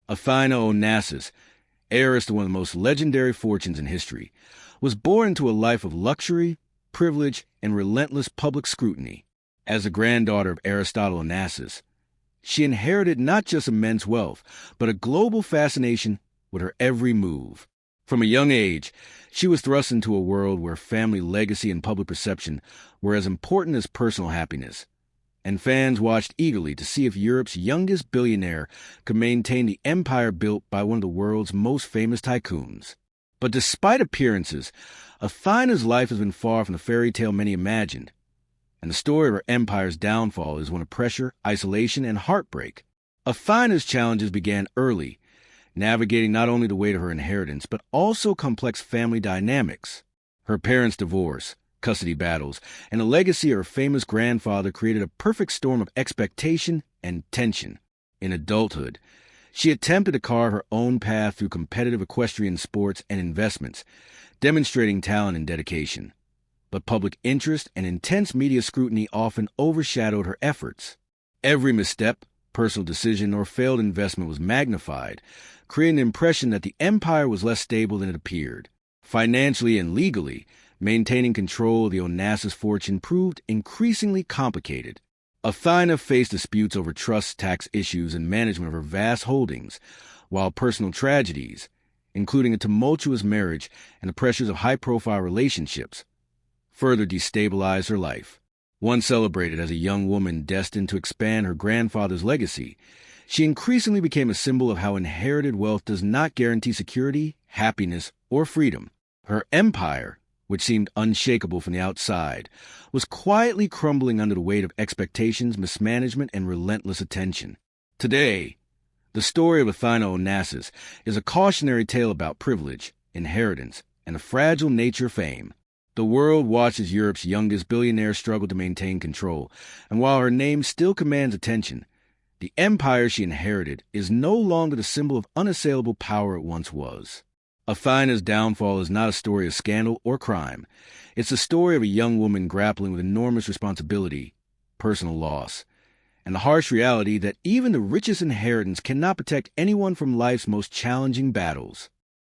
Athina Onassis, heiress to one of the most legendary fortunes in history, was born into a life of luxury, privilege, and relentless public scrutiny. As the granddaughter of Aristotle Onassis, she inherited not just immense wealth, but a global fascination with her every move. From a young age, she was thrust into a world where family legacy and public perception were as important as personal happiness, and fans watched eagerly to see if Europe's youngest billionaire could maintain the empire built by one of the world's most famous tycoons. But despite appearances, Athina's life has been far from the fairy tale many imagined, and the story of her empire's downfall is one of pressure, isolation, and heartbreak. Athina's challenges began early, navigating not only the weight of her inheritance, but also complex family dynamics. Her parents' divorce, custody battles, and the legacy of her famous grandfather created a perfect storm of expectation and tension. In adulthood, she attempted to carve her own path through competitive equestrian sports and investments, demonstrating talent and dedication. But public interest and intense media scrutiny often overshadowed her efforts. Every misstep, personal decision, or failed investment was magnified, creating an impression that the empire was less stable than it appeared. Financially and legally, maintaining control of the Onassis fortune proved increasingly complicated. Athina faced disputes over trust, tax issues, and management of her vast holdings, while personal tragedies, including a tumultuous marriage and the pressures of high-profile relationships, further destabilized her life. Once celebrated as a young woman destined to expand her grandfather's legacy, she increasingly became a symbol of how inherited wealth does not guarantee security, happiness, or freedom. Her empire, which seemed unshakable from the outside, was quietly crumbling under the weight of expectations, mismanagement, and relentless attention. Today, the story of Athina Onassis is a cautionary tale about privilege, inheritance, and the fragile nature of fame. The world watches Europe's youngest billionaire struggle to maintain control, and while her name still commands attention, the empire she inherited is no longer the symbol of unassailable power it once was. Athina's downfall is not a story of scandal or crime. It's the story of a young woman grappling with enormous responsibility, personal loss, and the harsh reality that even the richest inheritance cannot protect anyone from life's most challenging battles.